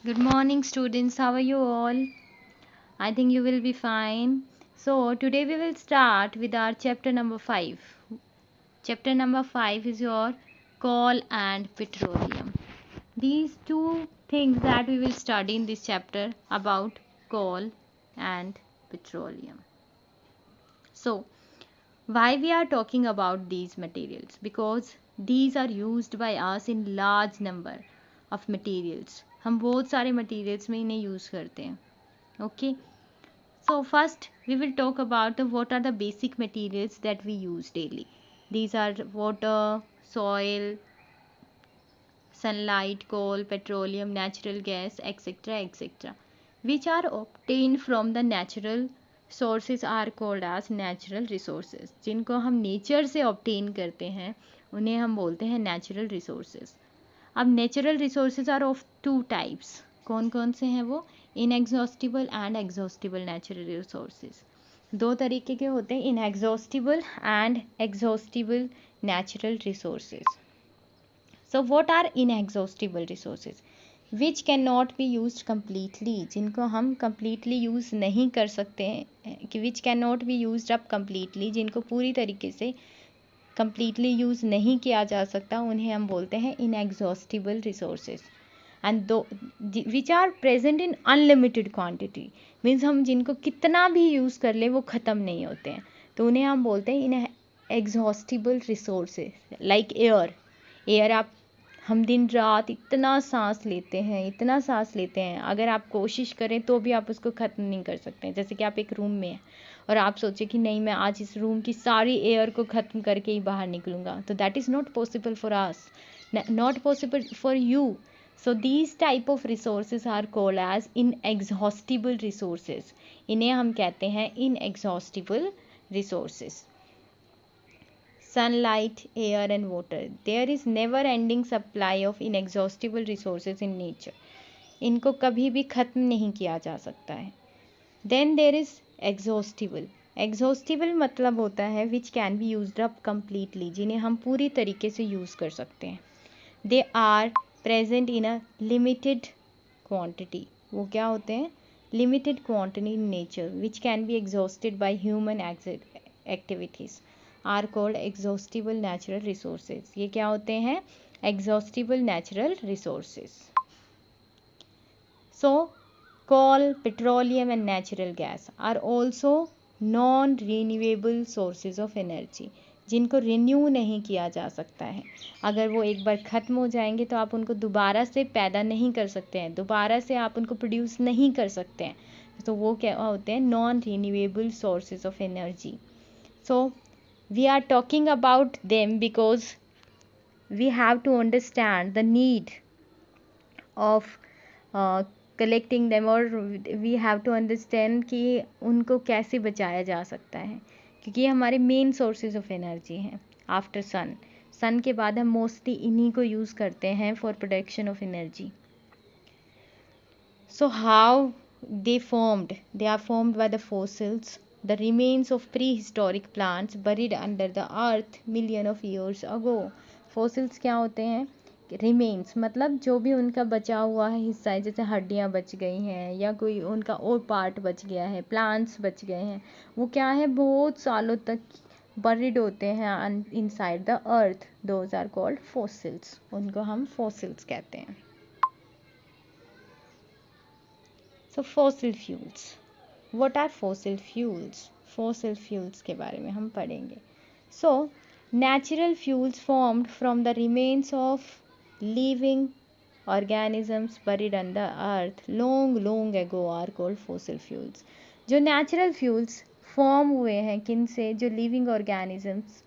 Good morning, students. How are you all? I think you will be fine. So, today we will start with our chapter number 5. Chapter number 5 is your coal and petroleum. These two things that we will study in this chapter about coal and petroleum. So, why we are talking about these materials? Because these are used by us in large number of materials. हम बहुत सारे materials में इन्हें use करते हैं. Okay. So first we will talk about what are the basic materials that we use daily. These are water, soil, sunlight, coal, petroleum, natural gas, etc., etc., which are obtained from the natural sources are called as natural resources. जिनको हम nature से obtain करते हैं उन्हें हम बोलते हैं natural resources. अब natural resources are of two types. कौन कौन से हैं वो? Inexhaustible and exhaustible natural resources. दो तरीके के होते हैं, inexhaustible and exhaustible natural resources. So what are inexhaustible resources? Which can not be use completely, जिनको हम कम्प्लीटली यूज़ नहीं कर सकते हैं, कि which can not be use up completely, जिनको पूरी तरीके से कम्प्लीटली यूज़ नहीं किया जा सकता, उन्हें हम बोलते हैं inexhaustible resources. And those which are present in unlimited quantity, means हम जिनको कितना भी यूज़ कर ले वो ख़त्म नहीं होते हैं, तो उन्हें हम बोलते हैं inexhaustible resources. Like air. Air आप हम दिन रात इतना सांस लेते हैं, इतना सांस लेते हैं, अगर आप कोशिश करें तो भी आप उसको ख़त्म नहीं कर सकते हैं. जैसे कि आप एक रूम में हैं और आप सोचें कि नहीं मैं आज इस रूम की सारी एयर को ख़त्म करके ही बाहर निकलूँगा, तो that is not possible for us, not possible for you. So these type of resources are called as inexhaustible resources. इन्हें हम कहते हैं inexhaustible resources. Sunlight, air and water. There is never ending supply of inexhaustible resources in nature. इनको कभी भी ख़त्म नहीं किया जा सकता है. Then there is exhaustible. Exhaustible मतलब होता है which can be used up completely, जिन्हें हम पूरी तरीके से यूज़ कर सकते हैं. They are present in a limited quantity. वो क्या होते हैं? Limited quantity in nature which can be exhausted by human activities are called exhaustible natural resources. ये क्या होते हैं? Exhaustible natural resources. So coal, petroleum and natural gas are also non-renewable sources of energy. जिनको renew नहीं किया जा सकता है. अगर वो एक बार ख़त्म हो जाएंगे तो आप उनको दोबारा से पैदा नहीं कर सकते हैं, दोबारा से आप उनको प्रोड्यूस नहीं कर सकते हैं. तो वो क्या होते हैं? Non renewable sources of energy. So we are talking about them because we have to understand the need of collecting them, और वी हैव टू अंडरस्टैंड कि उनको कैसे बचाया जा सकता है, क्योंकि ये हमारे मेन सोर्सेज ऑफ एनर्जी हैं आफ्टर सन. सन के बाद हम मोस्टली इन्हीं को यूज़ करते हैं for production of energy. So how they formed? They are formed by the fossils, the remains of prehistoric plants buried under the earth million of years ago. Fossils क्या होते हैं? Remains मतलब जो भी उनका बचा हुआ है हिस्सा है, जैसे हड्डियाँ बच गई हैं या कोई उनका और पार्ट बच गया है, प्लांट्स बच गए हैं, वो क्या है बहुत सालों तक बरीड होते हैं inside the earth. Those are called fossils. उनको हम फॉसिल्स कहते हैं. So fossil fuels. What are fossil fuels? Fossil fuels के बारे में हम पढ़ेंगे. So natural fuels formed from the remains of living organisms buried under earth long ago are called fossil fuels. जो natural fuels फॉर्म हुए हैं किन से? जो लिविंग ऑर्गेनिजम्स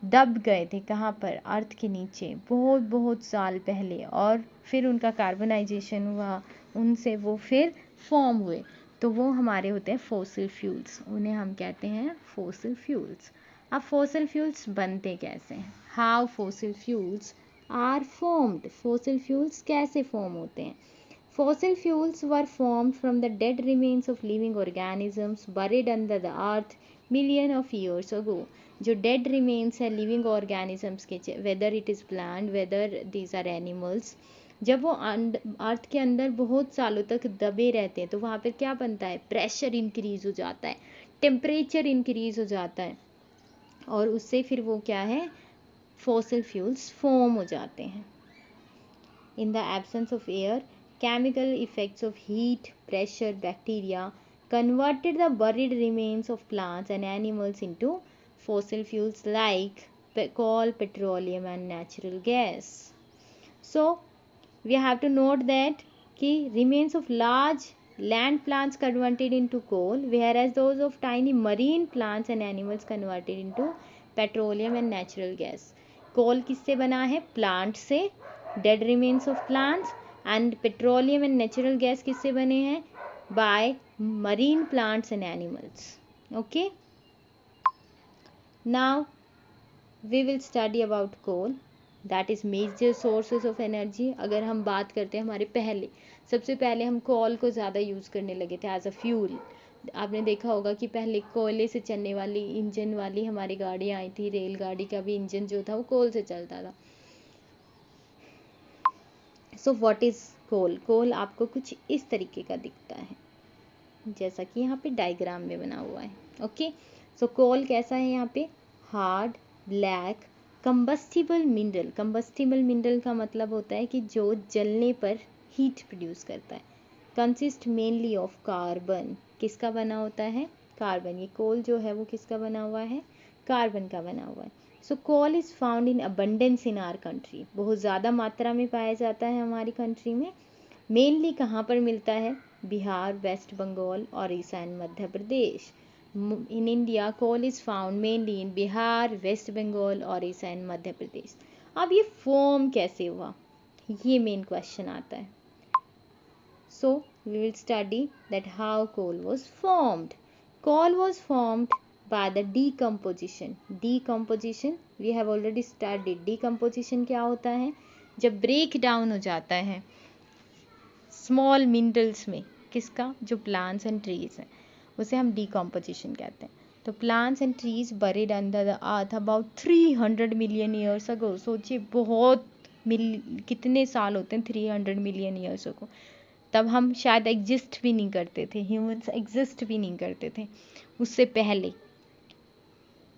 दब गए थे कहाँ पर? अर्थ के नीचे बहुत बहुत साल पहले, और फिर उनका कार्बनाइजेशन हुआ, उनसे वो फिर फॉर्म हुए, तो वो हमारे होते हैं फॉसिल फ्यूल्स. उन्हें हम कहते हैं फॉसिल फ्यूल्स. अब फॉसिल फ्यूल्स बनते कैसे हैं? How fossil fuels are formed. Fossil fuels कैसे फॉर्म होते हैं? Fossil fuels were formed from the dead remains of living organisms buried under the earth million of years ago. जो dead remains है living organisms के, whether it is plant, whether these are animals, जब वो अर्थ के अंदर बहुत सालों तक दबे रहते हैं तो वहाँ पर क्या बनता है, प्रेशर इंक्रीज हो जाता है, टेम्परेचर इंक्रीज हो जाता है, और उससे फिर वो क्या है, फॉसिल फ्यूल्स फॉर्म हो जाते हैं. In the absence of air, chemical effects of heat, pressure, bacteria converted the buried remains of plants and animals into fossil fuels like coal, petroleum and natural gas. So, we have to note that key remains of large land plants converted into coal, whereas those of tiny marine plants and animals converted into petroleum and natural gas. कोल किससे बना है, plant से, dead remains of plants, and petroleum and natural gas किससे बने हैं, by marine plants and animals. Okay, now we will study about coal, that is major sources of energy. अगर हम बात करते हैं हमारे सबसे पहले हम कोल को ज़्यादा यूज़ करने लगे थे एज अ फ्यूल. आपने देखा होगा कि पहले कोयले से चलने वाली इंजन वाली हमारी गाड़ियाँ आई थी, रेलगाड़ी का भी इंजन जो था वो कोल से चलता था. सो व्हाट इज़ कोल, कोल आपको कुछ इस तरीके का दिखता है जैसा कि यहाँ पे डायग्राम में बना हुआ है. ओके, सो कोल कैसा है, यहाँ पे hard black combustible mineral. Combustible mineral का मतलब होता है कि जो जलने पर हीट प्रोड्यूस करता है. कंसिस्ट मेनली ऑफ कार्बन, किसका बना होता है, कार्बन. ये कोल जो है वो किसका बना हुआ है, कार्बन का बना हुआ है. So coal is found in abundance in our country, बहुत ज़्यादा मात्रा में पाया जाता है हमारी कंट्री में. मेनली कहाँ पर मिलता है, Bihar, West Bengal, Odisha and Madhya Pradesh. In India coal is found mainly in Bihar, West Bengal, Odisha and Madhya Pradesh. अब ये फॉर्म कैसे हुआ, ये मेन क्वेश्चन आता है. So we will study that how coal was formed. Coal was formed by the decomposition. Decomposition we have already studied. Decomposition क्या होता है, जब ब्रेक डाउन हो जाता है स्मॉल मिनरल्स में, किसका, जो प्लांट्स एंड ट्रीज हैं, उसे हम decomposition कहते हैं. तो plants and trees buried under the earth about 300 million years ago. सोचिए बहुत कितने साल होते हैं 300 मिलियन ईयर्स अगो. तब हम शायद एग्जिस्ट भी नहीं करते थे, ह्यूमंस एग्जिस्ट भी नहीं करते थे. उससे पहले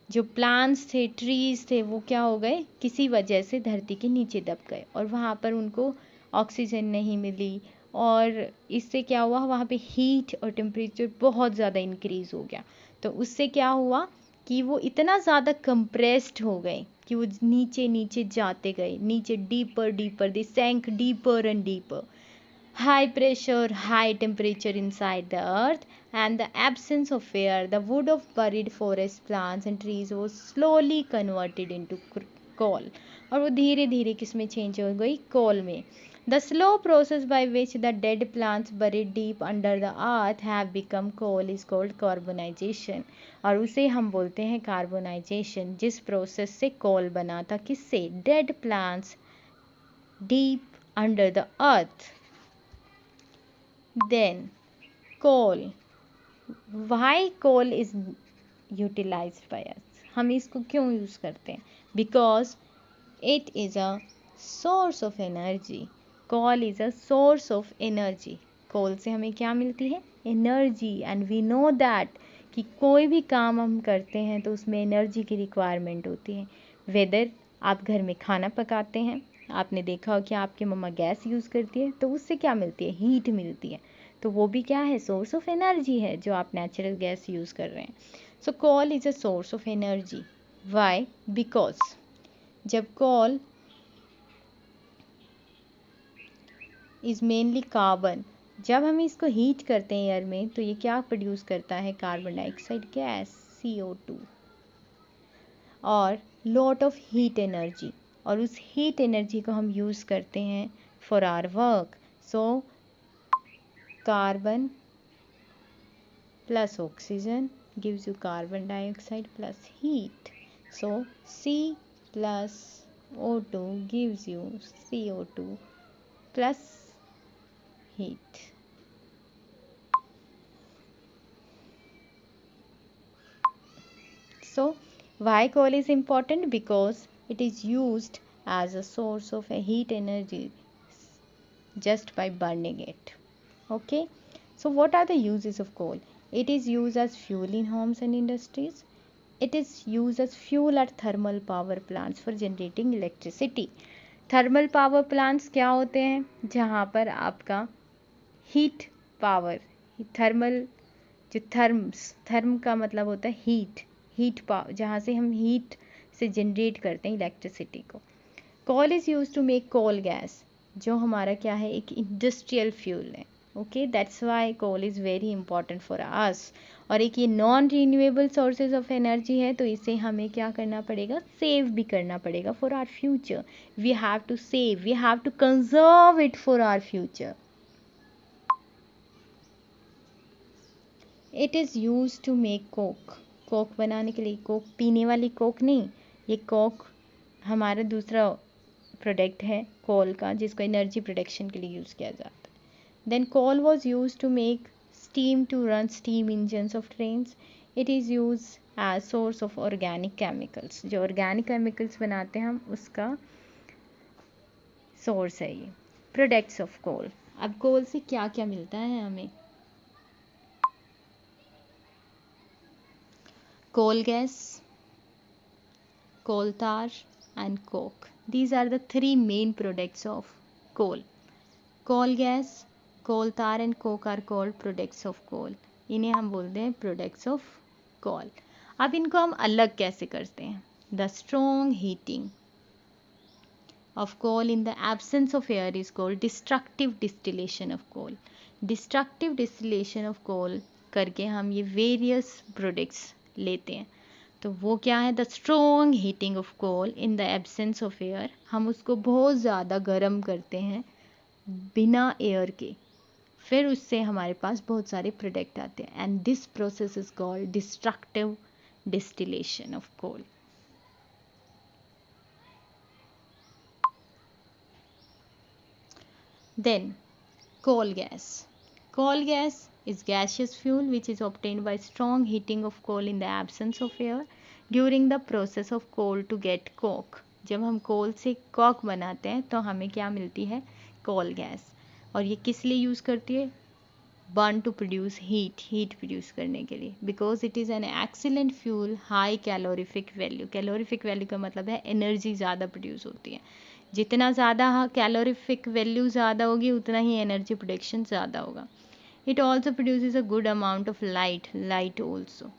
जो प्लांट्स थे, ट्रीज थे, वो क्या हो गए, किसी वजह से धरती के नीचे दब गए और वहाँ पर उनको ऑक्सीजन नहीं मिली, और इससे क्या हुआ, वहाँ पे हीट और टेम्परेचर बहुत ज़्यादा इंक्रीज हो गया. तो उससे क्या हुआ कि वो इतना ज़्यादा कंप्रेस्ड हो गए कि वो नीचे नीचे जाते गए, नीचे deeper deeper, they sank deeper and deeper. High pressure, high temperature inside the earth, and the absence of air, the wood of buried forest plants and trees was slowly converted into coal. और वो धीरे धीरे किस में change हो गई, कोल में. The slow process by which the dead plants buried deep under the earth have become coal is called carbonization. और उसे हम बोलते हैं कार्बोनाइजेशन. जिस प्रोसेस से कोल बना था, किससे, dead plants deep under the earth. Then coal, why coal is utilized by us, हम इसको क्यों यूज़ करते हैं, because it is a source of energy. coal is a source of energy. coal से हमें क्या मिलती है, energy. And we know that कि कोई भी काम हम करते हैं तो उसमें एनर्जी की रिक्वायरमेंट होती है. वेदर आप घर में खाना पकाते हैं, आपने देखा हो कि आपकी मम्मा गैस यूज़ करती है, तो उससे क्या मिलती है, हीट मिलती है. तो वो भी क्या है, सोर्स ऑफ एनर्जी है, जो आप नेचुरल गैस यूज़ कर रहे हैं. So coal is a source of energy. Why, because जब कोल इज़ मेनली कार्बन, जब हम इसको हीट करते हैं एयर में, तो ये क्या प्रोड्यूस करता है, कार्बन डाइऑक्साइड गैस, CO2, और लॉट ऑफ हीट एनर्जी. और उस हीट एनर्जी को हम यूज़ करते हैं for our work. So carbon plus oxygen gives you carbon dioxide plus heat. So C plus O2 gives you CO2 plus heat. So why coal is important, because it is used as a source of a heat energy just by burning it. Okay, so what are the uses of coal? It is used as fuel in homes and industries. It is used as fuel at thermal power plants for generating electricity. Thermal power plants क्या होते हैं? जहाँ पर आपका heat power, thermal, जो therm का मतलब होता है हीट, हीट पावर, जहाँ से हम हीट से जनरेट करते हैं इलेक्ट्रिसिटी को. Coal is use to make coal gas, जो हमारा क्या है, एक इंडस्ट्रियल फ्यूल है. Okay, that's why coal is very important for us. और एक ये non renewable sources of energy है, तो इसे हमें क्या करना पड़ेगा, सेव भी करना पड़ेगा for our future. We have to save, we have to conserve it for our future. It is use to make coke. Coke बनाने के लिए, कोक पीने वाली कोक नहीं, ये कोक हमारा दूसरा प्रोडक्ट है कोल का, जिसको एनर्जी प्रोडक्शन के लिए यूज़ किया जाता है. Then coal was use to make steam to run steam engines of trains. It is use as source of organic chemicals. जो ऑर्गेनिक केमिकल्स बनाते हैं हम, उसका सोर्स है ये. Products of coal. अब कोल से क्या क्या मिलता है हमें? Coal gas, coal tar and coke. These are the three main products of coal. Coal gas, coal tar and coke are called products of coal. इन्हें हम बोलते हैं products of coal. अब इनको हम अलग कैसे करते हैं? The strong heating of coal in the absence of air is called destructive distillation of coal. Destructive distillation of coal करके हम ये various products लेते हैं. तो वो क्या है? The strong heating of coal in the absence of air. हम उसको बहुत ज़्यादा गर्म करते हैं बिना एयर के, फिर उससे हमारे पास बहुत सारे प्रोडक्ट आते हैं. And this process is called destructive distillation of coal. Then coal gas. Coal gas is gaseous fuel which is obtained by strong heating of coal in the absence of air during the process of coal to get coke. जब हम कोल से Kock बनाते हैं तो हमें क्या मिलती है? Coal gas. और ये किस लिए यूज़ करती है? Burn to produce heat, heat produce करने के लिए. Because it is an excellent fuel, high calorific value. Calorific value का मतलब है एनर्जी ज़्यादा प्रोड्यूस होती है. जितना ज़्यादा कैलोरीफिक वैल्यू ज़्यादा होगी, उतना ही एनर्जी प्रोडक्शन ज़्यादा होगा. It also produces a good amount of light also.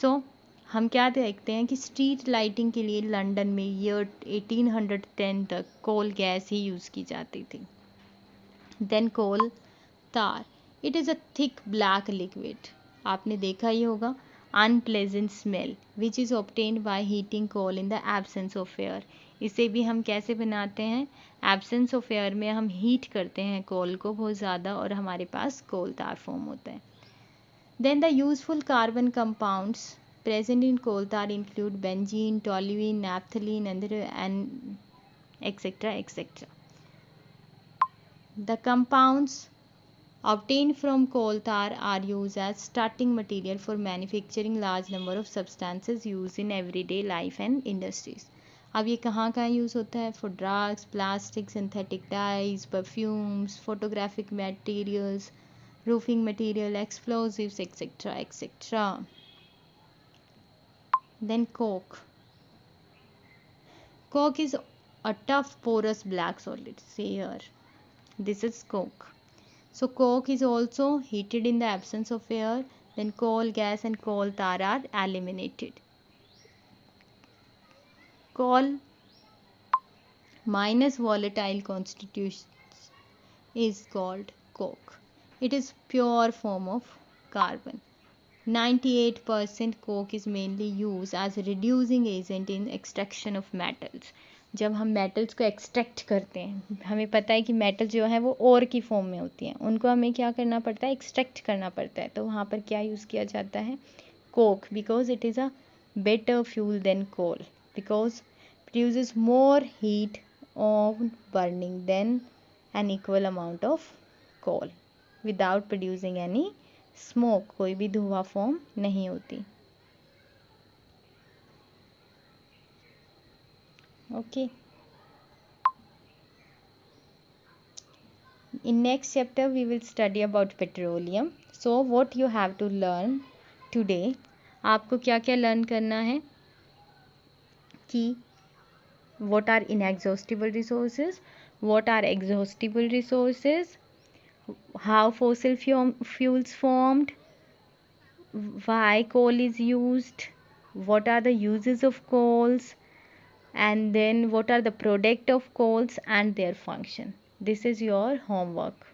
So हम क्या देखते हैं कि स्ट्रीट लाइटिंग के लिए लंदन में ईयर 1810 तक कोल गैस ही यूज़ की जाती थी. Then coal tar. It is a thick black liquid. आपने देखा ही होगा. Unpleasant smell which is obtained by heating coal in the absence of air. इसे भी हम कैसे बनाते हैं? एब्सेंस ऑफ एयर में हम हीट करते हैं कोल को बहुत ज़्यादा, और हमारे पास कोल तार फॉर्म होता है. Then the useful carbon compounds present in coal tar include benzene, toluene, naphthalene, and etc. etc. The compounds obtained from coal tar are used as starting material for manufacturing large number of substances used in everyday life and industries. अब ये कहाँ कहाँ use होता है? For drugs, plastic, synthetic dies, perfumes, photographic materials, roofing material, explosives, etc. etc. Then coke. Coke is a tough porous black solid. See here. This is coke. So coke is also heated in the absence of air. Then coal gas and coal tar are eliminated. Coal minus volatile constituents is called coke. It is pure form of carbon. 98% coke is mainly used as a reducing agent in extraction of metals. जब हम metals को extract करते हैं, हमें पता है कि metal जो है वो ओर की फॉर्म में होती हैं, उनको हमें क्या करना पड़ता है? एक्सट्रैक्ट करना पड़ता है. तो वहाँ पर क्या यूज़ किया जाता है? Coke. Because it is a better fuel than coal, because produces more heat on burning than an equal amount of coal without producing any smoke. कोई भी धुआं फॉर्म नहीं होती. Okay. In next chapter we will study about petroleum. So what you have to learn today, आपको क्या क्या learn करना है कि what are inexhaustible resources, what are exhaustible resources, how fossil fuels formed, why coal is used, what are the uses of coals, and then what are the product of coals and their function. This is your homework.